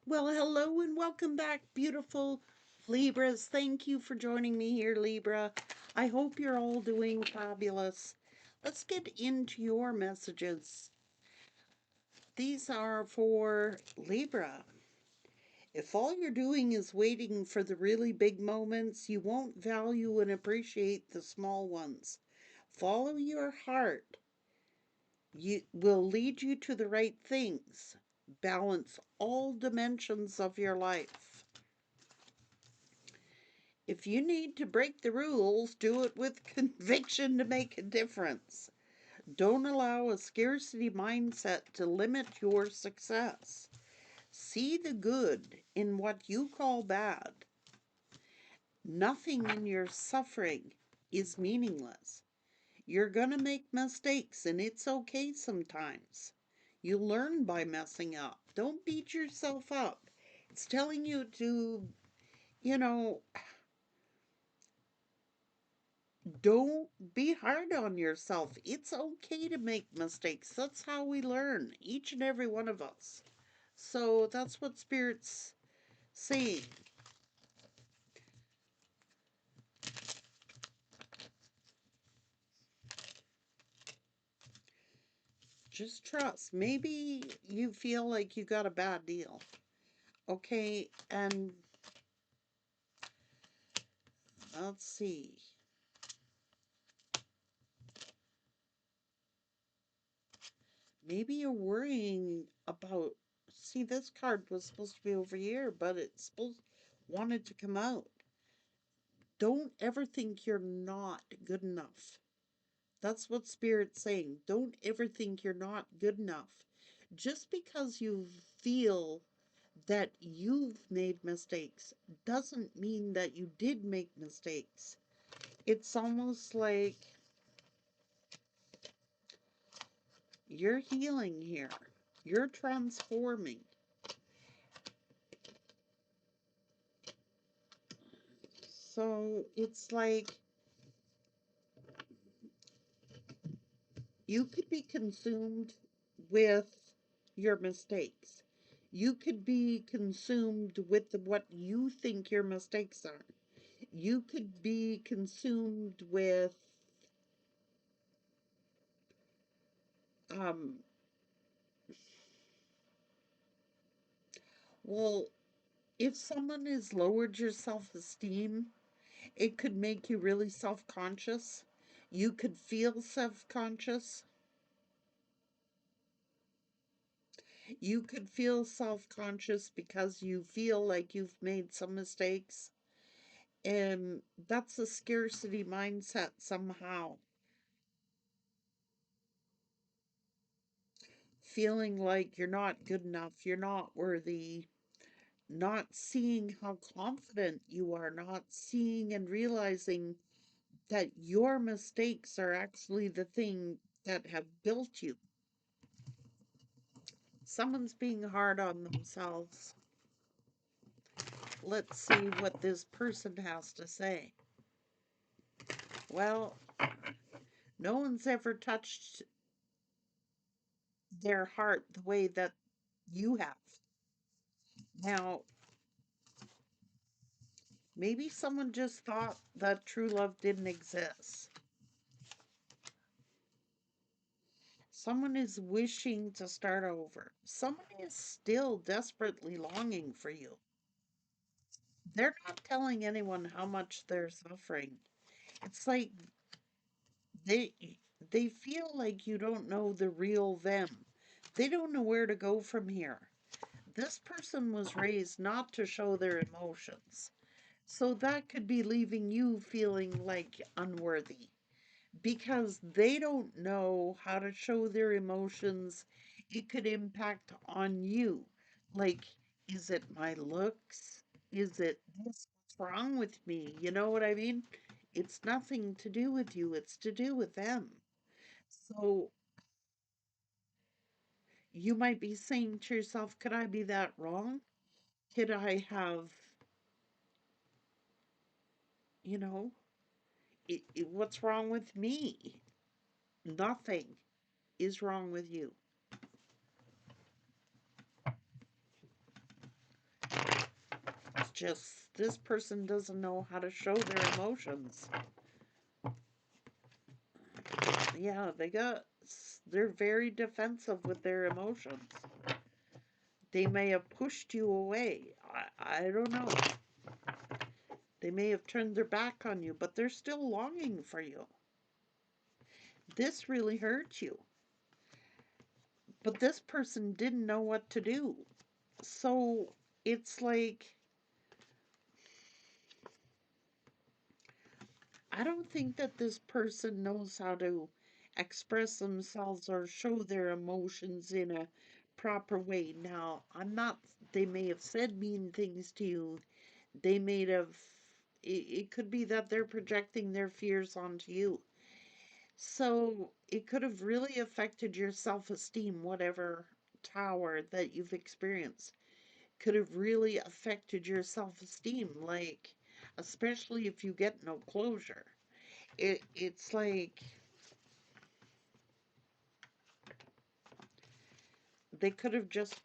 Well, hello and welcome back, beautiful Libras. Thank you for joining me here, Libra. I hope you're all doing fabulous. Let's get into your messages. These are for Libra. If all you're doing is waiting for the really big moments, you won't value and appreciate the small ones. Follow your heart. You will lead you to the right things. Balance all dimensions of your life. If you need to break the rules, do it with conviction to make a difference. Don't allow a scarcity mindset to limit your success. See the good in what you call bad. Nothing in your suffering is meaningless. You're going to make mistakes, and it's okay sometimes. You learn by messing up. Don't beat yourself up. It's telling you to, you know, don't be hard on yourself. It's okay to make mistakes. That's how we learn, each and every one of us. So that's what Spirit's saying. Just trust. Maybe you feel like you got a bad deal. Okay, and let's see. Maybe you're worrying about. See, this card was supposed to be over here, but it's supposed wanted to come out. Don't ever think you're not good enough. That's what Spirit's saying. Don't ever think you're not good enough. Just because you feel that you've made mistakes doesn't mean that you did make mistakes. It's almost like you're healing here, you're transforming. So it's like you could be consumed with your mistakes. You could be consumed with what you think your mistakes are. You could be consumed with, um, well, if someone has lowered your self esteem, it could make you really self conscious. You could feel self conscious. You could feel self conscious because you feel like you've made some mistakes. And that's a scarcity mindset somehow. Feeling like you're not good enough, you're not worthy, not seeing how confident you are, not seeing and realizing that your mistakes are actually the thing that have built you. Someone's being hard on themselves. Let's see what this person has to say. Well, no one's ever touched their heart the way that you have. Now, maybe someone just thought that true love didn't exist. Someone is wishing to start over. Someone is still desperately longing for you. They're not telling anyone how much they're suffering. It's like they they feel like you don't know the real them. They don't know where to go from here. This person was raised not to show their emotions. So that could be leaving you feeling like unworthy because they don't know how to show their emotions. It could impact on you. Like, is it my looks? Is it this? What's wrong with me? You know what I mean? It's nothing to do with you, it's to do with them. So you might be saying to yourself, could I be that wrong? Could I have, you know, what's wrong with me? Nothing is wrong with you. just this person doesn't know how to show their emotions. Yeah, they're very defensive with their emotions. They may have pushed you away. I don't know. They may have turned their back on you, but they're still longing for you. This really hurt you. But this person didn't know what to do. So it's like, I don't think that this person knows how to express themselves or show their emotions in a proper way. Now, I'm not, they may have said mean things to you. They may have, it could be that they're projecting their fears onto you. So it could have really affected your self-esteem, whatever tower that you've experienced could have really affected your self-esteem, like especially if you get no closure. It's like they could have just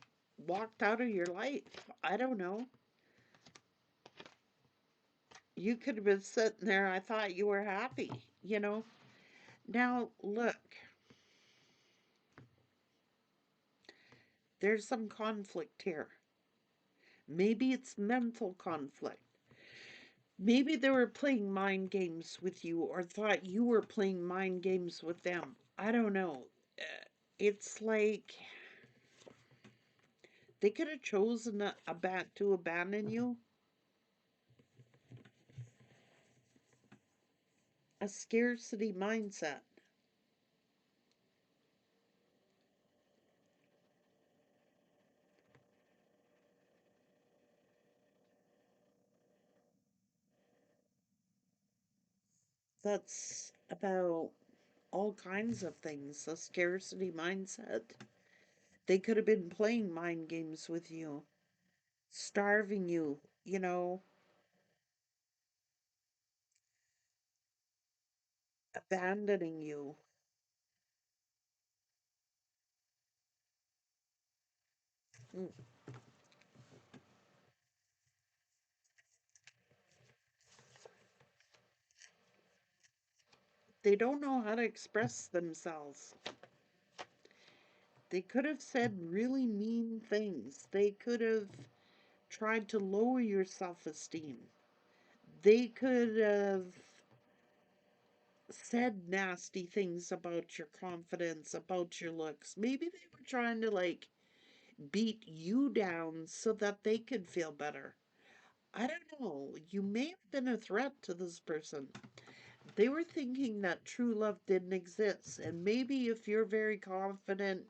walked out of your life. I don't know. You could have been sitting there, I thought you were happy, you know? Now, look, there's some conflict here. Maybe it's mental conflict. Maybe they were playing mind games with you or thought you were playing mind games with them. I don't know. It's like they could have chosen a bat to abandon you. A scarcity mindset. That's about all kinds of things. A scarcity mindset. They could have been playing mind games with you, starving you, abandoning you. Mm, they don't know how to express themselves. They could have said really mean things. They could have tried to lower your self esteem. They could have said nasty things about your confidence, about your looks. Maybe they were trying to like beat you down so that they could feel better. I don't know. You may have been a threat to this person. They were thinking that true love didn't exist. And maybe if you're very confident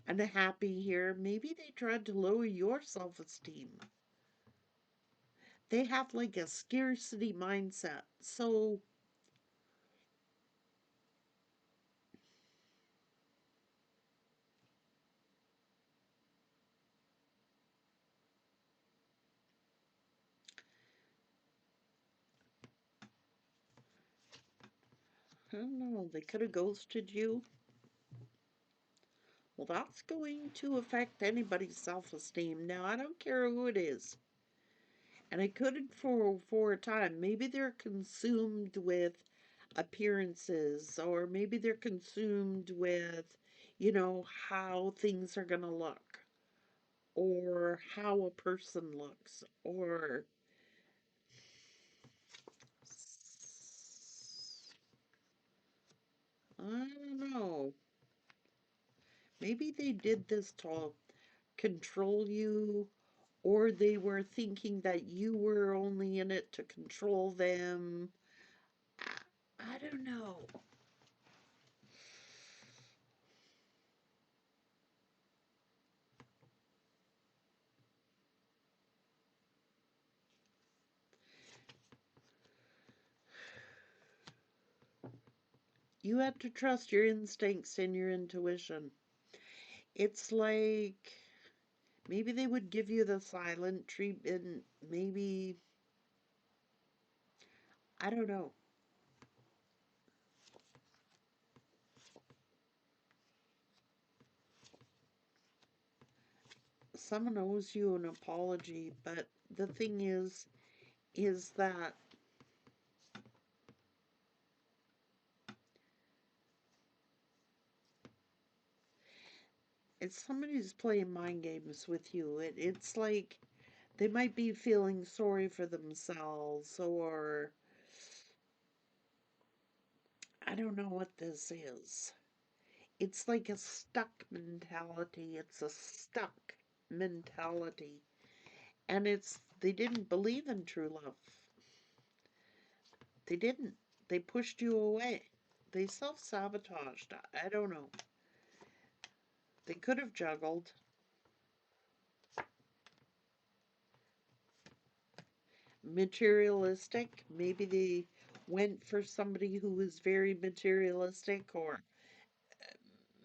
and happy here, maybe they tried to lower your self esteem. They have like a scarcity mindset. So, I don't know, they could have ghosted you. Well, that's going to affect anybody's self esteem. Now, I don't care who it is. And I couldn't for a time. Maybe they're consumed with appearances, or maybe they're consumed with, how things are going to look, or how a person looks, or I don't know. Maybe they did this to control you, or they were thinking that you were only in it to control them. I don't know. You have to trust your instincts and your intuition. It's like maybe they would give you the silent treatment. Maybe, I don't know. Someone owes you an apology, but the thing is, is that if somebody's playing mind games with you, it's like they might be feeling sorry for themselves, or I don't know what this is. It's like a stuck mentality. It's a stuck mentality. And they didn't believe in true love. They didn't. They pushed you away. They self-sabotaged. I don't know. They could have juggled. Materialistic. Maybe they went for somebody who was very materialistic, or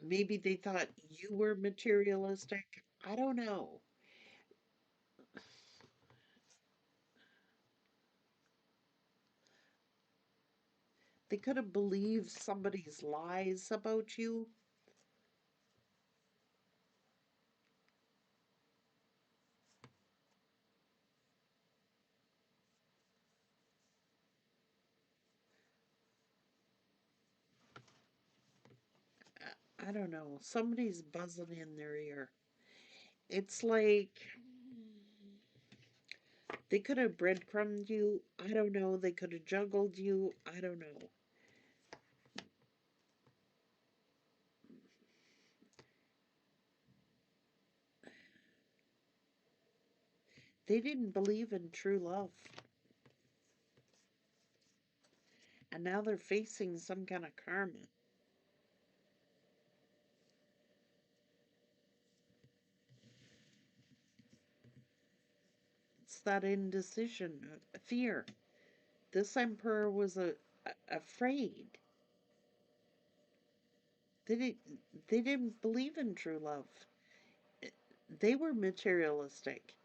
maybe they thought you were materialistic. I don't know. They could have believed somebody's lies about you. I don't know. Somebody's buzzing in their ear. It's like they could have breadcrumbed you. I don't know. They could have juggled you. I don't know. They didn't believe in true love. And now they're facing some kind of karma. It's that indecision, fear. This emperor was afraid. They didn't believe in true love. They were materialistic.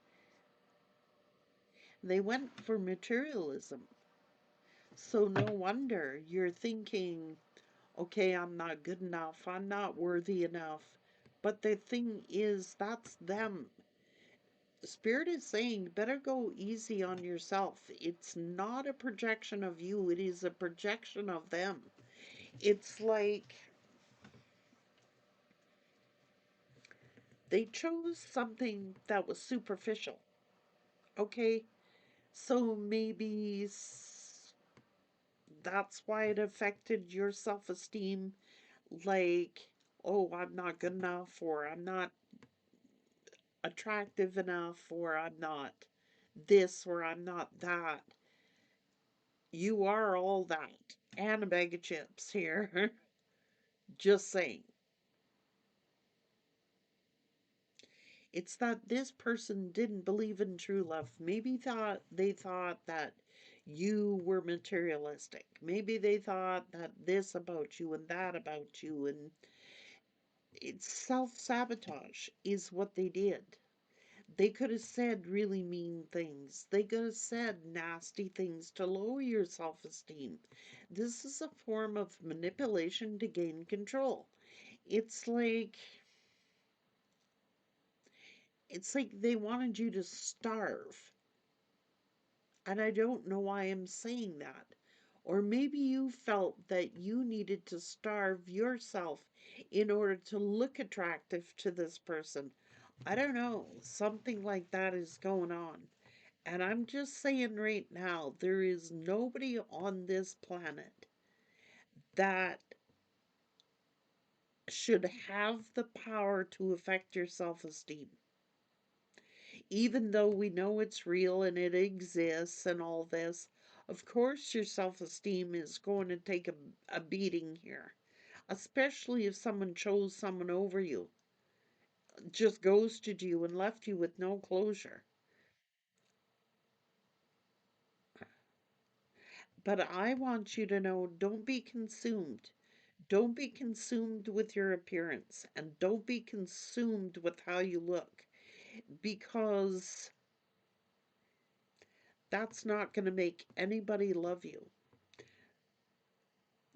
They went for materialism. So no wonder you're thinking, okay, I'm not good enough, I'm not worthy enough. But the thing is, that's them. Spirit is saying, better go easy on yourself. It's not a projection of you, it is a projection of them. It's like they chose something that was superficial. Okay, so maybe that's why it affected your self esteem. Like, oh, I'm not good enough, or I'm not attractive enough, or I'm not this, or I'm not that. You are all that. And a bag of chips here. Just saying. It's that this person didn't believe in true love. Maybe they thought that you were materialistic. Maybe they thought that this about you and that about you, and it's self-sabotage is what they did. They could have said really mean things. They could have said nasty things to lower your self-esteem. This is a form of manipulation to gain control. It's like it's like they wanted you to starve. And I don't know why I'm saying that. Or maybe you felt that you needed to starve yourself in order to look attractive to this person. I don't know. Something like that is going on. And I'm just saying right now, there is nobody on this planet that should have the power to affect your self esteem. Even though we know it's real and it exists and all this, of course your self esteem is going to take a beating here, especially if someone chose someone over you, just ghosted you and left you with no closure. But I want you to know, don't be consumed. Don't be consumed with your appearance, and don't be consumed with how you look, because that's not going to make anybody love you.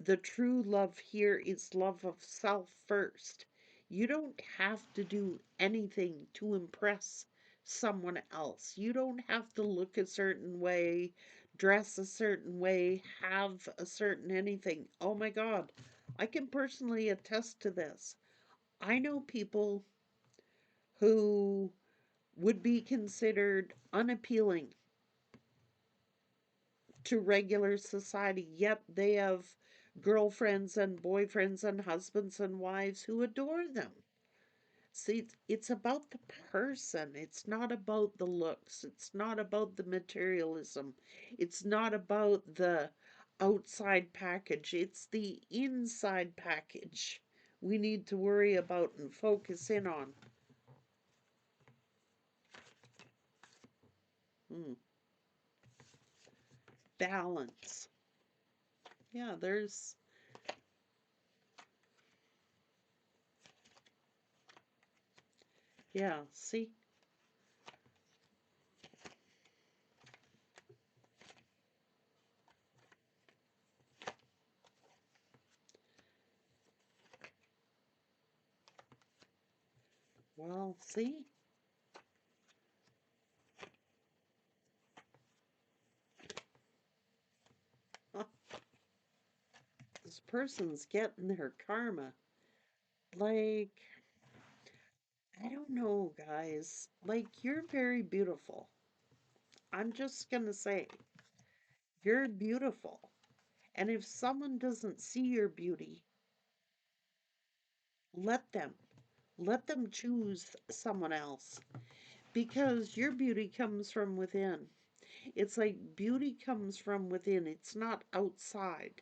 The true love here is love of self first. You don't have to do anything to impress someone else. You don't have to look a certain way, dress a certain way, have a certain anything. Oh my God, I can personally attest to this. I know people who would be considered unappealing to regular society, yet they have girlfriends and boyfriends and husbands and wives who adore them. See, it's about the person. It's not about the looks. It's not about the materialism. It's not about the outside package. It's the inside package we need to worry about and focus in on. Hmm. Balance. Yeah, yeah, see? Well, see? This person's getting their karma. Like, I don't know, guys. Like, you're very beautiful. I'm just gonna say, you're beautiful. And if someone doesn't see your beauty, let them. Let them choose someone else. Because your beauty comes from within. It's like beauty comes from within, it's not outside.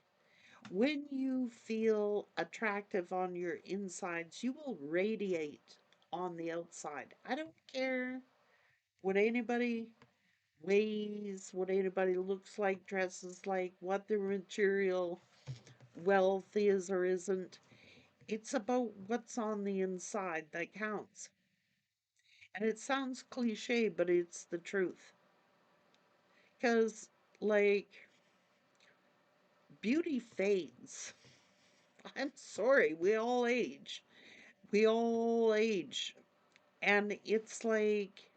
When you feel attractive on your insides, you will radiate on the outside. I don't care what anybody weighs, what anybody looks like, dresses like, what their material wealth is or isn't. It's about what's on the inside that counts. And it sounds cliche, but it's the truth. Because, like, beauty fades. I'm sorry, we all age. We all age. And it's like,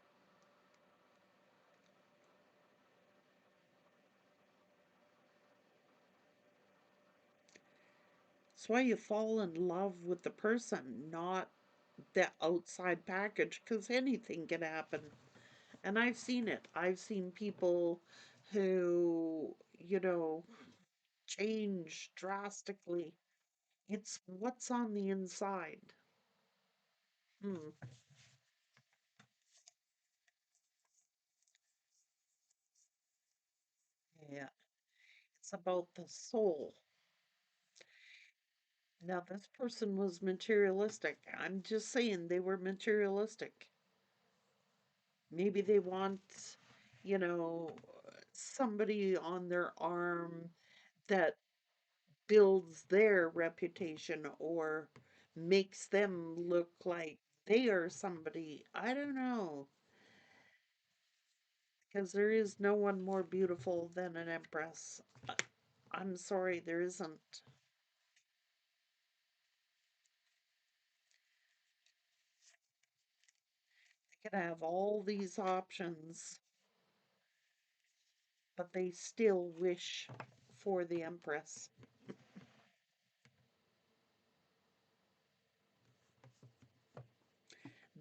it's why you fall in love with the person, not the outside package, because anything can happen. And I've seen it. I've seen people who, change drastically. It's what's on the inside. Hmm. Yeah. It's about the soul. Now, this person was materialistic. I'm just saying they were materialistic. Maybe they want, you know, somebody on their arm that builds their reputation or makes them look like they are somebody. I don't know. Because there is no one more beautiful than an empress. I'm sorry, there isn't. They can have all these options, but they still wish for the empress.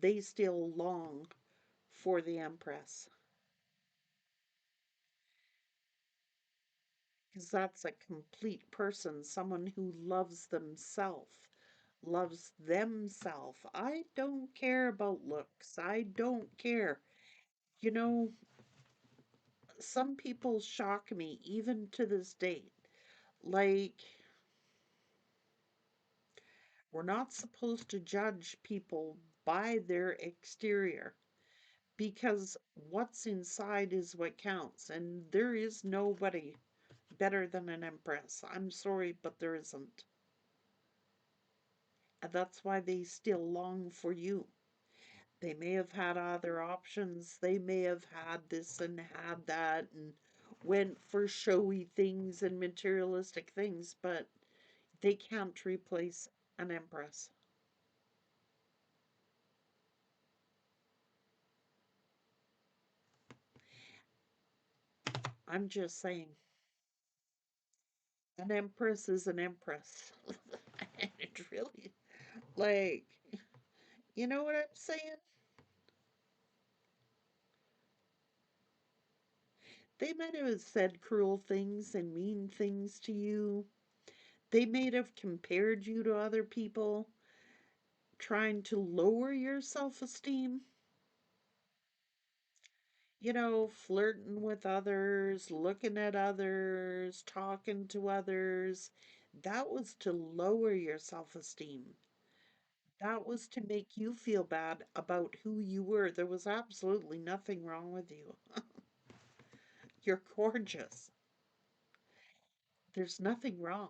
They still long for the empress. Because that's a complete person, someone who loves themselves. I don't care about looks. I don't care. You know, some people shock me even to this date. Like, we're not supposed to judge people by their exterior because what's inside is what counts, and there is nobody better than an empress. I'm sorry, but there isn't. And that's why they still long for you. They may have had other options. They may have had this and had that and went for showy things and materialistic things, but they can't replace an empress. I'm just saying, an empress is an empress. And it really, like, you know what I'm saying? They might have said cruel things and mean things to you. They may have compared you to other people, trying to lower your self esteem. Flirting with others, looking at others, talking to others. That was to lower your self esteem. That was to make you feel bad about who you were. There was absolutely nothing wrong with you. You're gorgeous. There's nothing wrong.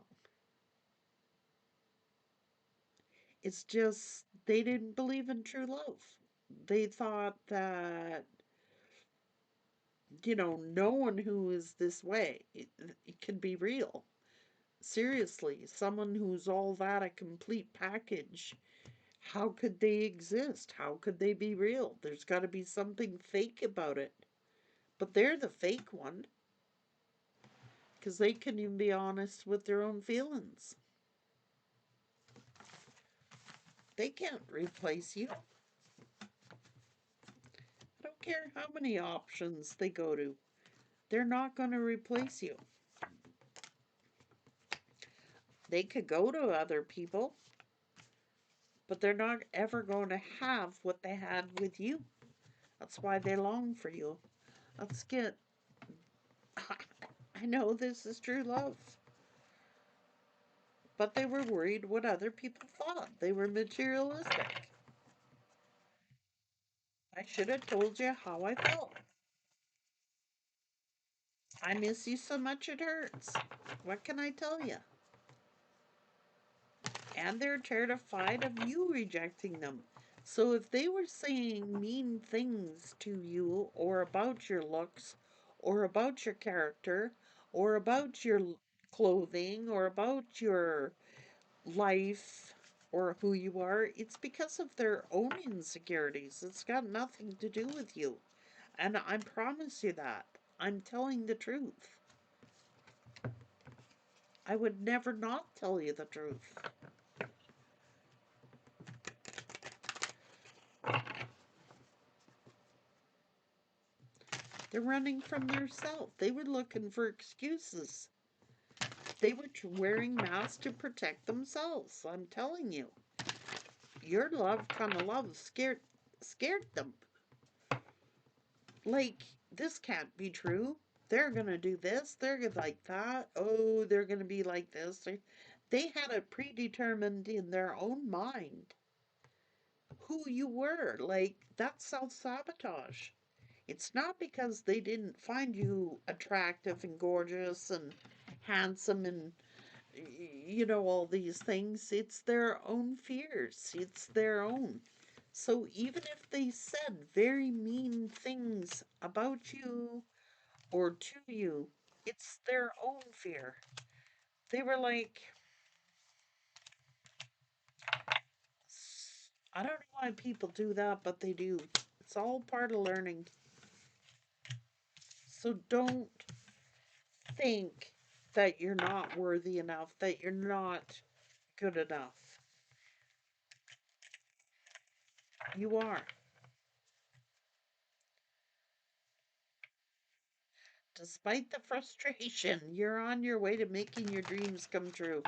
It's just they didn't believe in true love. They thought that, no one who is this way, it can be real. Seriously, someone who's all that a complete package, how could they exist? How could they be real? There's got to be something fake about it. But they're the fake one because they can even be honest with their own feelings. They can't replace you. I don't care how many options they go to, they're not going to replace you. They could go to other people, but they're not ever going to have what they had with you. That's why they long for you. Let's get. I know this is true love, but they were worried what other people thought. They were materialistic. I should have told you how I felt. I miss you so much it hurts. What can I tell you? And they're terrified of you rejecting them. So if they were saying mean things to you or about your looks or about your character or about your clothing or about your life or who you are, it's because of their own insecurities. It's got nothing to do with you. And I promise you that. I'm telling the truth. I would never not tell you the truth. They're running from their self. They were looking for excuses. They were wearing masks to protect themselves. I'm telling you. Your love kind of love scared them. Like, this can't be true. They're gonna do this, they're gonna like that. Oh, they're gonna be like this. They had it predetermined in their own mind who you were. Like, that's self-sabotage. It's not because they didn't find you attractive and gorgeous and handsome and all these things. It's their own fears. It's their own. So even if they said very mean things about you or to you, it's their own fear. They were like, I don't know why people do that, but they do. It's all part of learning. So don't think that you're not worthy enough, that you're not good enough. You are. Despite the frustration, you're on your way to making your dreams come true.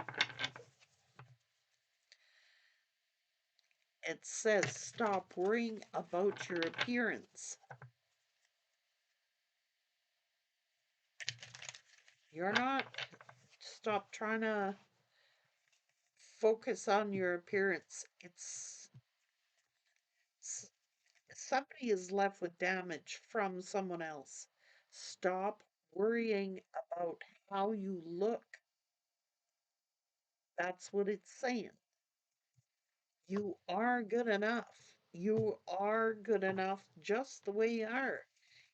It says stop worrying about your appearance. You're not, stop trying to focus on your appearance. Somebody is left with damage from someone else. Stop worrying about how you look. That's what it's saying. You are good enough. You are good enough just the way you are.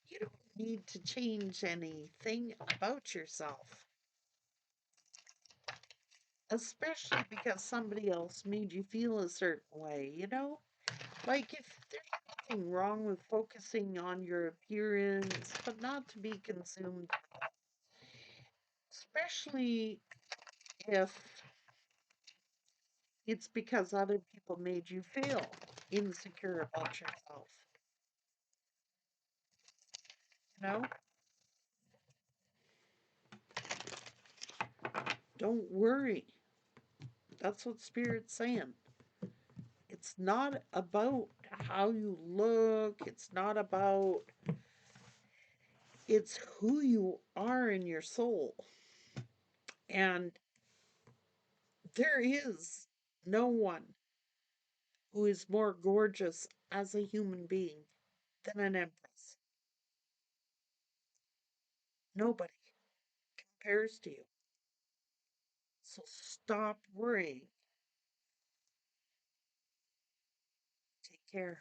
You don't need to change anything about yourself, especially because somebody else made you feel a certain way. Like, if there's nothing wrong with focusing on your appearance, but not to be consumed. especially if it's because other people made you feel insecure about yourself. You know, don't worry. That's what Spirit's saying. It's not about how you look, it's not about, it's who you are in your soul. And there is no one who is more gorgeous as a human being than an empress. Nobody compares to you. So stop worrying. Take care.